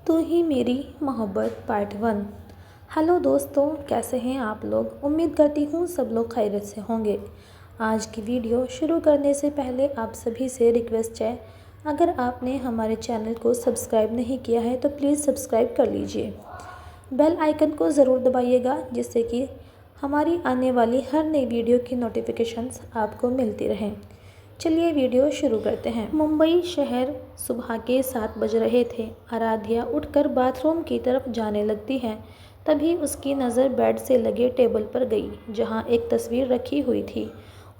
तू ही मेरी मोहब्बत पार्ट 1। हेलो दोस्तों, कैसे हैं आप लोग। उम्मीद करती हूँ सब लोग खैरियत से होंगे। आज की वीडियो शुरू करने से पहले आप सभी से रिक्वेस्ट है, अगर आपने हमारे चैनल को सब्सक्राइब नहीं किया है तो प्लीज़ सब्सक्राइब कर लीजिए। बेल आइकन को ज़रूर दबाइएगा जिससे कि हमारी आने वाली हर नई वीडियो की नोटिफिकेशंस आपको मिलती रहें। चलिए वीडियो शुरू करते हैं। मुंबई शहर सुबह के 7 बज रहे थे। आराध्या उठकर बाथरूम की तरफ जाने लगती है, तभी उसकी नज़र बेड से लगे टेबल पर गई जहां एक तस्वीर रखी हुई थी।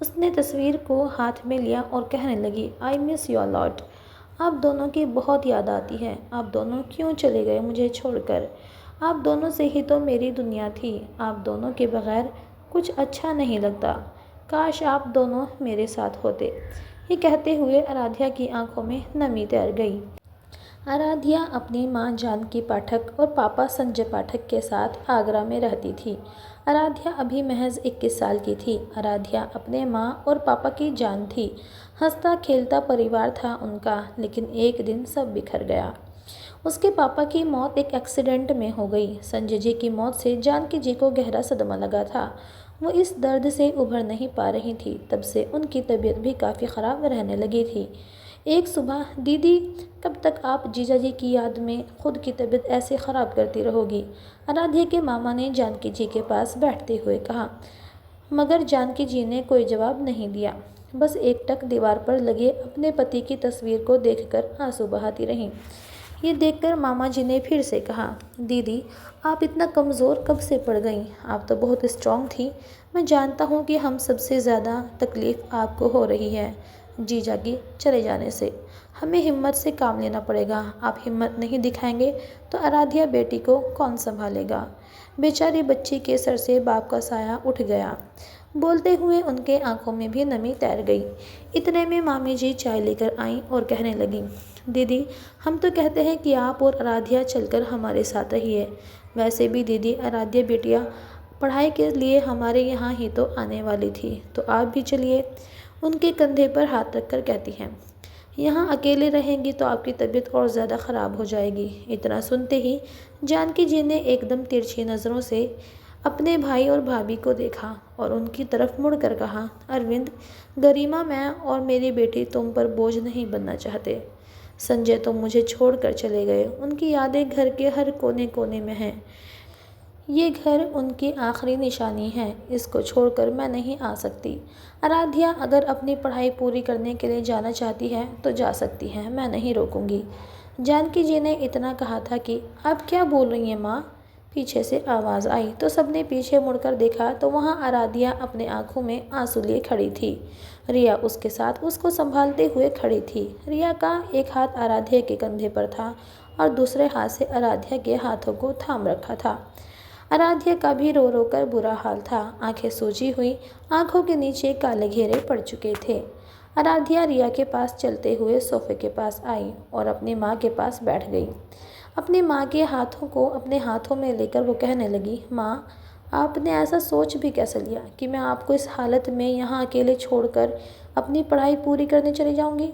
उसने तस्वीर को हाथ में लिया और कहने लगी, आई मिस यू लॉट। आप दोनों की बहुत याद आती है। आप दोनों क्यों चले गए मुझे छोड़कर। आप दोनों से ही तो मेरी दुनिया थी। आप दोनों के बगैर कुछ अच्छा नहीं लगता। काश आप दोनों मेरे साथ होते। ये कहते हुए आराध्या की आंखों में नमी तैर गई। आराध्या अपनी मां जानकी पाठक और पापा संजय पाठक के साथ आगरा में रहती थी। आराध्या अभी महज 21 साल की थी। आराध्या अपने मां और पापा की जान थी। हंसता खेलता परिवार था उनका, लेकिन एक दिन सब बिखर गया। उसके पापा की मौत एक एक्सीडेंट में हो गई। संजय जी की मौत से जानकी जी को गहरा सदमा लगा था। वो इस दर्द से उभर नहीं पा रही थी। तब से उनकी तबीयत भी काफ़ी ख़राब रहने लगी थी। एक सुबह, दीदी कब तक आप जीजा जी की याद में खुद की तबीयत ऐसे ख़राब करती रहोगी। आराध्या के मामा ने जानकी जी के पास बैठते हुए कहा, मगर जानकी जी ने कोई जवाब नहीं दिया। बस एकटक दीवार पर लगे अपने पति की तस्वीर को देखकर आंसू बहाती रहीं। ये देखकर मामा जी ने फिर से कहा, दीदी आप इतना कमज़ोर कब से पड़ गईं। आप तो बहुत स्ट्रांग थी। मैं जानता हूँ कि हम सबसे ज़्यादा तकलीफ़ आपको हो रही है जीजा की चले जाने से। हमें हिम्मत से काम लेना पड़ेगा। आप हिम्मत नहीं दिखाएंगे तो आराध्या बेटी को कौन संभालेगा। बेचारी बच्ची के सर से बाप का साया उठ गया। बोलते हुए उनके आंखों में भी नमी तैर गई। इतने में मामी जी चाय लेकर आईं और कहने लगीं, दीदी हम तो कहते हैं कि आप और आराध्या चलकर हमारे साथ रहिए। वैसे भी दीदी आराध्या बेटिया पढ़ाई के लिए हमारे यहाँ ही तो आने वाली थी, तो आप भी चलिए। उनके कंधे पर हाथ रखकर कहती हैं, यहाँ अकेले रहेंगी तो आपकी तबीयत और ज़्यादा ख़राब हो जाएगी। इतना सुनते ही जानकी जी ने एकदम तिरछी नज़रों से अपने भाई और भाभी को देखा और उनकी तरफ मुड़कर कहा, अरविंद, गरिमा मैं और मेरी बेटी तुम पर बोझ नहीं बनना चाहते। संजय तो मुझे छोड़कर चले गए। उनकी यादें घर के हर कोने कोने में हैं। ये घर उनकी आखिरी निशानी है। इसको छोड़कर मैं नहीं आ सकती। आराध्या अगर अपनी पढ़ाई पूरी करने के लिए जाना चाहती है तो जा सकती है, मैं नहीं रोकूंगी। जानकी जी ने इतना कहा था कि आप क्या बोल रही हैं माँ। पीछे से आवाज़ आई तो सबने पीछे मुड़कर देखा तो वहाँ आराध्या अपने आंखों में आंसू लिए खड़ी थी। रिया उसके साथ उसको संभालते हुए खड़ी थी। रिया का एक हाथ आराध्या के कंधे पर था और दूसरे हाथ से आराध्या के हाथों को थाम रखा था। आराध्या का भी रो रो कर बुरा हाल था। आंखें सूजी हुई, आंखों के नीचे काले घेरे पड़ चुके थे। आराध्या रिया के पास चलते हुए सोफे के पास आई और अपनी माँ के पास बैठ गई। अपनी माँ के हाथों को अपने हाथों में लेकर वो कहने लगी, माँ आपने ऐसा सोच भी कैसे लिया कि मैं आपको इस हालत में यहाँ अकेले छोड़कर अपनी पढ़ाई पूरी करने चली जाऊँगी।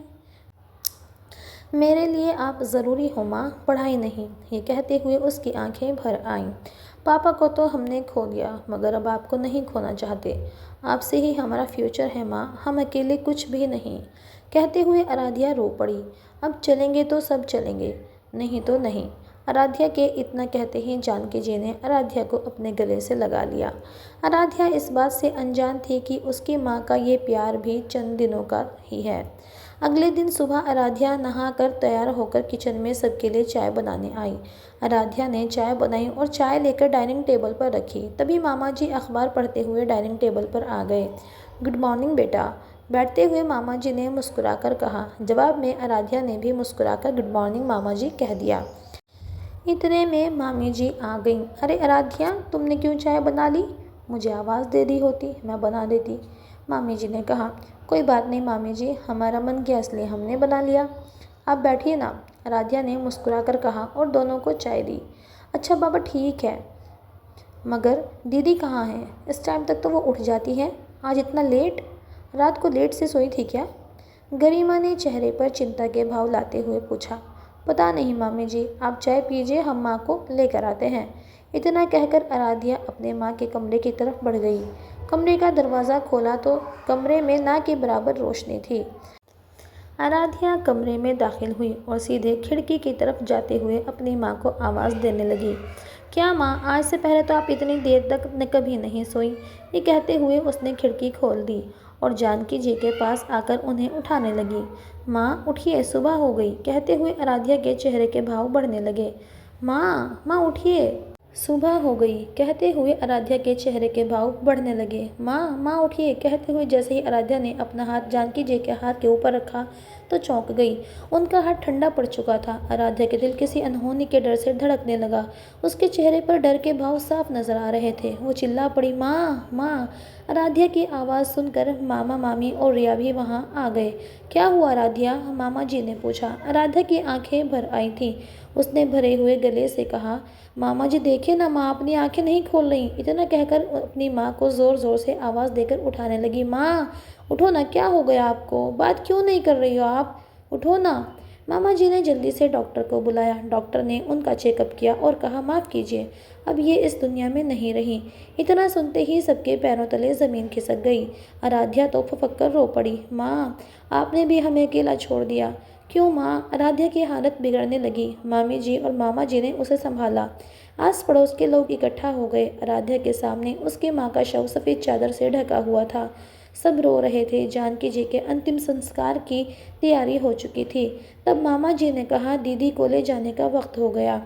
मेरे लिए आप ज़रूरी हो माँ, पढ़ाई नहीं। ये कहते हुए उसकी आंखें भर आईं। पापा को तो हमने खो दिया, मगर अब आपको नहीं खोना चाहते। आपसे ही हमारा फ्यूचर है माँ, हम अकेले कुछ भी नहीं। कहते हुए आराध्या रो पड़ी। अब चलेंगे तो सब चलेंगे, नहीं तो नहीं। आराध्या के इतना कहते ही जानकी जी ने आराध्या को अपने गले से लगा लिया। आराध्या इस बात से अनजान थी कि उसकी माँ का ये प्यार भी चंद दिनों का ही है। अगले दिन सुबह आराध्या नहाकर तैयार होकर किचन में सबके लिए चाय बनाने आई। आराध्या ने चाय बनाई और चाय लेकर डाइनिंग टेबल पर रखी। तभी मामा जी अखबार पढ़ते हुए डाइनिंग टेबल पर आ गए। गुड मॉर्निंग बेटा। बैठते हुए मामा जी ने मुस्कुराकर कहा। जवाब में आराध्या ने भी मुस्कुराकर गुड मॉर्निंग मामा जी कह दिया। इतने में मामी जी आ गईं। अरे आराध्या, तुमने क्यों चाय बना ली। मुझे आवाज़ दे दी होती, मैं बना देती। मामी जी ने कहा, कोई बात नहीं मामी जी, हमारा मन किया इसलिए हमने बना लिया। आप बैठिए ना, आराध्या ने मुस्कुराकर कहा और दोनों को चाय दी। अच्छा बाबा ठीक है, मगर दीदी कहाँ हैं। इस टाइम तक तो वो उठ जाती हैं, आज इतना लेट। रात को लेट से सोई थी क्या। गरिमा ने चेहरे पर चिंता के भाव लाते हुए पूछा। पता नहीं मामी जी, आप चाय पीजिए, हम माँ को लेकर आते हैं। इतना कहकर आराध्या अपने माँ के कमरे की तरफ बढ़ गई। कमरे का दरवाज़ा खोला तो कमरे में ना के बराबर रोशनी थी। आराध्या कमरे में दाखिल हुई और सीधे खिड़की की तरफ जाते हुए अपनी माँ को आवाज़ देने लगी। क्या माँ, आज से पहले तो आप इतनी देर तक कभी नहीं सोई। ये कहते हुए उसने खिड़की खोल दी और जानकी जी के पास आकर उन्हें उठाने लगी। माँ उठिए, सुबह हो गई, कहते हुए आराध्या के चेहरे के भाव बढ़ने लगे। माँ, माँ उठिए, सुबह हो गई, कहते हुए आराध्या के चेहरे के भाव बढ़ने लगे। माँ, माँ उठिए, कहते हुए जैसे ही आराध्या ने अपना हाथ जानकी जी के हाथ के ऊपर रखा तो चौंक गई। उनका हाथ ठंडा पड़ चुका था। आराध्या के दिल किसी अनहोनी के डर से धड़कने लगा। उसके चेहरे पर डर के भाव साफ नजर आ रहे थे। वो चिल्ला पड़ी, माँ, माँ। आराध्या की आवाज़ सुनकर मामा, मामी और रिया भी वहाँ आ गए। क्या हुआ आराध्या, मामा जी ने पूछा। आराध्या की आंखें भर आई थीं। उसने भरे हुए गले से कहा, मामा जी देखिए ना, माँ अपनी आंखें नहीं खोल रही। इतना कहकर अपनी माँ को ज़ोर ज़ोर से आवाज़ देकर उठाने लगी। माँ उठो ना, क्या हो गया आपको, बात क्यों नहीं कर रही हो आप, उठो ना। मामा जी ने जल्दी से डॉक्टर को बुलाया। डॉक्टर ने उनका चेकअप किया और कहा, माफ़ कीजिए, अब ये इस दुनिया में नहीं रही। इतना सुनते ही सबके पैरों तले ज़मीन खिसक गई। आराध्या तो फपक कर रो पड़ी। माँ, आपने भी हमें अकेला छोड़ दिया। क्यों माँ, आराध्या की हालत बिगड़ने लगी। मामी जी और मामा जी ने उसे संभाला। आस पड़ोस के लोग इकट्ठा हो गए। आराध्या के सामने उसकी माँ का शव सफ़ेद चादर से ढका हुआ था। सब रो रहे थे। जानकी जी के अंतिम संस्कार की तैयारी हो चुकी थी। तब मामा जी ने कहा, दीदी को ले जाने का वक्त हो गया।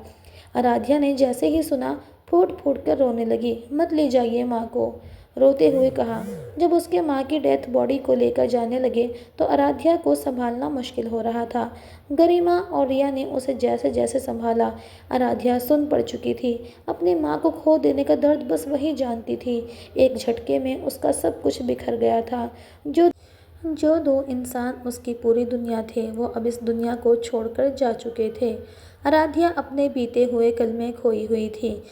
आराध्या ने जैसे ही सुना फूट फूट कर रोने लगी। मत ले जाइए माँ को, रोते हुए कहा। जब उसके माँ की डेथ बॉडी को लेकर जाने लगे तो आराध्या को संभालना मुश्किल हो रहा था। गरिमा और रिया ने उसे जैसे जैसे संभाला। आराध्या सुन पड़ चुकी थी। अपनी माँ को खो देने का दर्द बस वही जानती थी। एक झटके में उसका सब कुछ बिखर गया था। जो दो इंसान उसकी पूरी दुनिया थे, वो अब इस दुनिया को छोड़कर जा चुके थे। आराध्या अपने बीते हुए कल में खोई हुई थी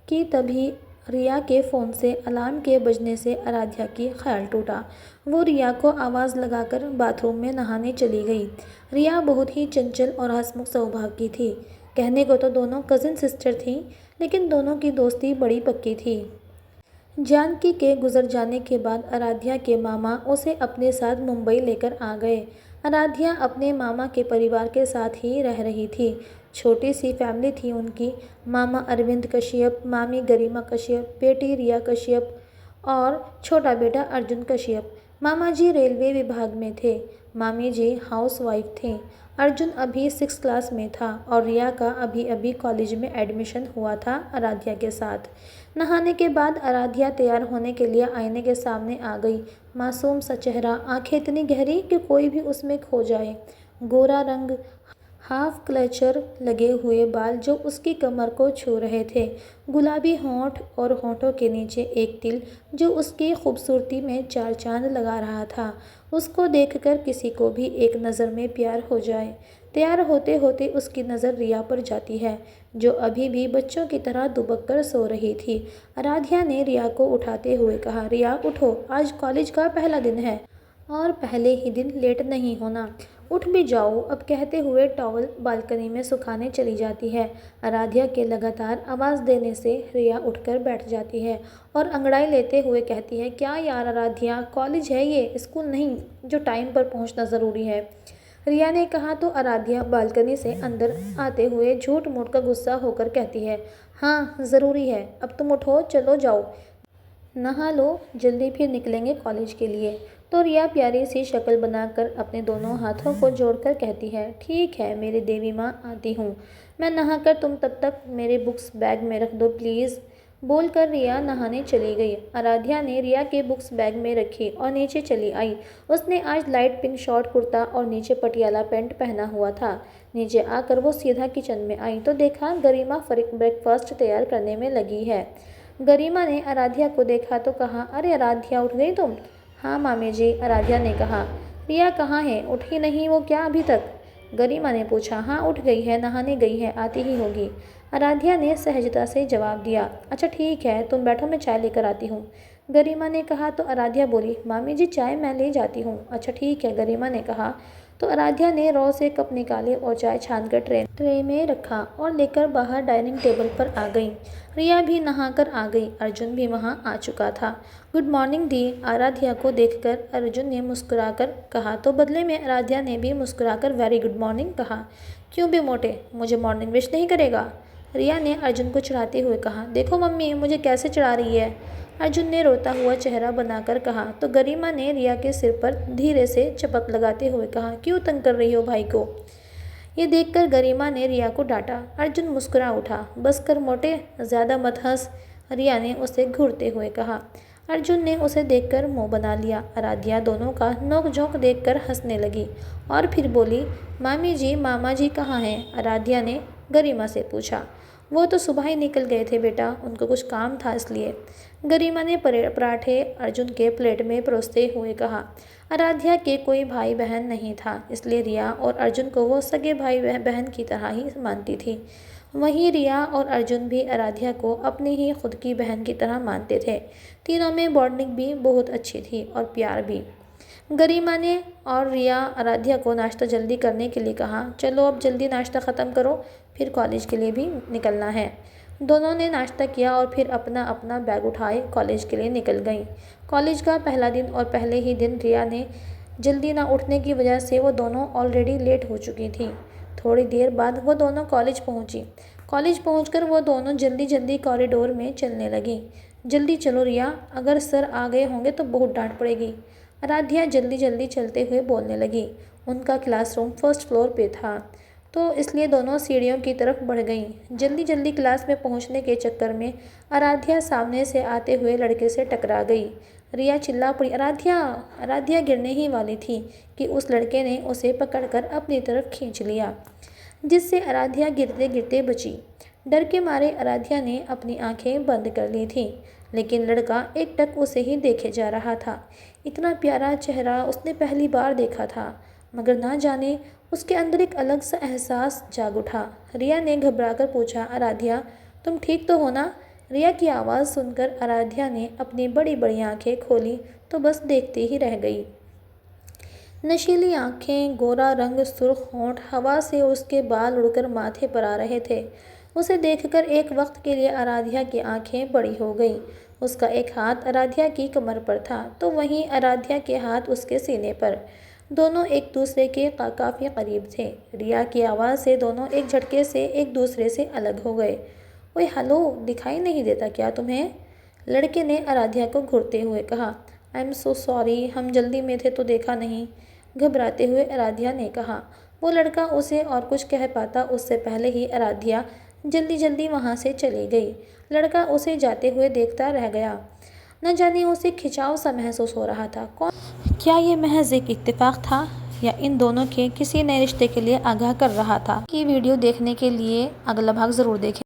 कि तभी रिया के फ़ोन से अलार्म के बजने से आराध्या की ख्याल टूटा। वो रिया को आवाज़ लगाकर बाथरूम में नहाने चली गई। रिया बहुत ही चंचल और हंसमुख स्वभाव की थी। कहने को तो दोनों कज़िन सिस्टर थीं, लेकिन दोनों की दोस्ती बड़ी पक्की थी। जानकी के गुजर जाने के बाद आराध्या के मामा उसे अपने साथ मुंबई लेकर आ गए। आराध्या अपने मामा के परिवार के साथ ही रह रही थी। छोटी सी फैमिली थी उनकी। मामा अरविंद कश्यप, मामी गरिमा कश्यप, बेटी रिया कश्यप और छोटा बेटा अर्जुन कश्यप। मामा जी रेलवे विभाग में थे। मामी जी हाउसवाइफ थीं। अर्जुन अभी 6th क्लास में था और रिया का अभी अभी कॉलेज में एडमिशन हुआ था आराध्या के साथ। नहाने के बाद आराध्या तैयार होने के लिए आईने के सामने आ गई। मासूम सा चेहरा, आंखें इतनी गहरी कि कोई भी उसमें खो जाए, गोरा रंग, हाफ क्लचर लगे हुए बाल जो उसकी कमर को छू रहे थे, गुलाबी होंठ और होंठों के नीचे एक तिल जो उसकी खूबसूरती में चार चांद लगा रहा था। उसको देखकर किसी को भी एक नज़र में प्यार हो जाए। तैयार होते होते उसकी नज़र रिया पर जाती है, जो अभी भी बच्चों की तरह दुबक कर सो रही थी। आराध्या ने रिया को उठाते हुए कहा, रिया उठो, आज कॉलेज का पहला दिन है और पहले ही दिन लेट नहीं होना, उठ भी जाओ अब, कहते हुए टॉवल बालकनी में सुखाने चली जाती है। आराध्या के लगातार आवाज़ देने से रिया उठकर बैठ जाती है और अंगड़ाई लेते हुए कहती है, क्या यार आराध्या, कॉलेज है ये, स्कूल नहीं जो टाइम पर पहुंचना ज़रूरी है। रिया ने कहा तो आराध्या बालकनी से अंदर आते हुए झूठ मूठ का गुस्सा होकर कहती है, हाँ ज़रूरी है, अब तुम उठो, चलो जाओ, नहा लो, जल्दी फिर निकलेंगे कॉलेज के लिए। तो रिया प्यारी सी शक्ल बनाकर अपने दोनों हाथों को जोड़कर कहती है, ठीक है मेरी देवी माँ, आती हूँ मैं नहाकर, तुम तब तक मेरे बुक्स बैग में रख दो प्लीज़। बोलकर रिया नहाने चली गई। आराध्या ने रिया के बुक्स बैग में रखी और नीचे चली आई। उसने आज लाइट पिंक शॉर्ट कुर्ता और नीचे पटियाला पैंट पहना हुआ था। नीचे आकर वो सीधा किचन में आई तो देखा गरिमा ब्रेकफास्ट तैयार करने में लगी है। गरिमा ने आराध्या को देखा तो कहा, अरे आराध्या, उठ गई तुम। हाँ मामी जी, आराध्या ने कहा। रिया कहाँ है, उठी नहीं वो क्या अभी तक? गरिमा ने पूछा। हाँ उठ गई है, नहाने गई है, आती ही होगी, आराध्या ने सहजता से जवाब दिया। अच्छा ठीक है, तुम बैठो, मैं चाय लेकर आती हूँ, गरिमा ने कहा तो आराध्या बोली, मामी जी चाय मैं ले जाती हूँ। अच्छा ठीक है, गरिमा ने कहा। तो आराध्या ने रो से कप निकाले और चाय छानकर ट्रे में रखा और लेकर बाहर डाइनिंग टेबल पर आ गई। रिया भी नहाकर आ गई। अर्जुन भी वहां आ चुका था। गुड मॉर्निंग दी, आराध्या को देखकर अर्जुन ने मुस्कुराकर कहा तो बदले में आराध्या ने भी मुस्कुराकर वेरी गुड मॉर्निंग कहा। क्यों बे मोटे, मुझे मॉर्निंग विश नहीं करेगा? रिया ने अर्जुन को चिढ़ाते हुए कहा। देखो मम्मी मुझे कैसे चिढ़ा रही है, अर्जुन ने रोता हुआ चेहरा बनाकर कहा। तो गरिमा ने रिया के सिर पर धीरे से चपत लगाते हुए कहा, क्यों तंग कर रही हो भाई को? ये देखकर गरिमा ने रिया को डांटा। अर्जुन मुस्कुरा उठा। बस कर मोटे, ज़्यादा मत हंस, रिया ने उसे घूरते हुए कहा। अर्जुन ने उसे देखकर मुंह बना लिया। आराध्या दोनों का नोक-झोंक देखकर हंसने लगी और फिर बोली, मामी जी मामा जी कहाँ हैं? आराध्या ने गरिमा से पूछा। वो तो सुबह ही निकल गए थे बेटा, उनको कुछ काम था इसलिए, गरिमा ने पराठे अर्जुन के प्लेट में परोसते हुए कहा। आराध्या के कोई भाई बहन नहीं था, इसलिए रिया और अर्जुन को वो सगे भाई बहन की तरह ही मानती थी। वहीं रिया और अर्जुन भी आराध्या को अपनी ही खुद की बहन की तरह मानते थे। तीनों में बॉन्डिंग भी बहुत अच्छी थी और प्यार भी। गरिमा ने और रिया आराध्या को नाश्ता जल्दी करने के लिए कहा। चलो अब जल्दी नाश्ता ख़त्म करो, फिर कॉलेज के लिए भी निकलना है। दोनों ने नाश्ता किया और फिर अपना अपना बैग उठाए कॉलेज के लिए निकल गईं। कॉलेज का पहला दिन और पहले ही दिन रिया ने जल्दी ना उठने की वजह से वो दोनों ऑलरेडी लेट हो चुकी थी। थोड़ी देर बाद वो दोनों कॉलेज पहुंची। कॉलेज पहुंचकर वो दोनों जल्दी जल्दी कॉरिडोर में चलने लगी। जल्दी चलो रिया, अगर सर आ गए होंगे तो बहुत डांट पड़ेगी, आराध्या जल्दी जल्दी चलते हुए बोलने लगी। उनका क्लासरूम फर्स्ट फ्लोर पे था, तो इसलिए दोनों सीढ़ियों की तरफ बढ़ गईं। जल्दी जल्दी क्लास में पहुंचने के चक्कर में आराध्या सामने से आते हुए लड़के से टकरा गई। रिया चिल्ला पड़ी, आराध्या! आराध्या गिरने ही वाली थी कि उस लड़के ने उसे पकड़कर अपनी तरफ खींच लिया, जिससे आराध्या गिरते गिरते बची। डर के मारे आराध्या ने अपनी आंखें बंद कर ली थीं, लेकिन लड़का एकटक उसे ही देखे जा रहा था। इतना प्यारा चेहरा उसने पहली बार देखा था, मगर ना जाने उसके अंदर एक अलग सा एहसास जाग उठा। रिया ने घबराकर पूछा, आराध्या तुम ठीक तो हो ना? रिया की आवाज़ सुनकर आराध्या ने अपनी बड़ी बड़ी आंखें खोली तो बस देखते ही रह गई। नशीली आंखें, गोरा रंग, सुर्ख होंठ, हवा से उसके बाल उड़कर माथे पर आ रहे थे। उसे देखकर एक वक्त के लिए आराध्या की आंखें बड़ी हो गईं। उसका एक हाथ आराध्या की कमर पर था तो वहीं आराध्या के हाथ उसके सीने पर। दोनों एक दूसरे के काफ़ी करीब थे। रिया की आवाज़ से दोनों एक झटके से एक दूसरे से अलग हो गए। ओए हेलो, दिखाई नहीं देता क्या तुम्हें? लड़के ने आराध्या को घूरते हुए कहा। आई एम सो सॉरी, हम जल्दी में थे तो देखा नहीं, घबराते हुए आराध्या ने कहा। वो लड़का उसे और कुछ कह पाता उससे पहले ही आराध्या जल्दी जल्दी वहाँ से चली गई। लड़का उसे जाते हुए देखता रह गया। न जाने उसे खिंचाव सा महसूस हो रहा था। क्या ये महज एक इत्तेफाक था या इन दोनों के किसी नए रिश्ते के लिए आगाह कर रहा था? कि वीडियो देखने के लिए अगला भाग ज़रूर देखें।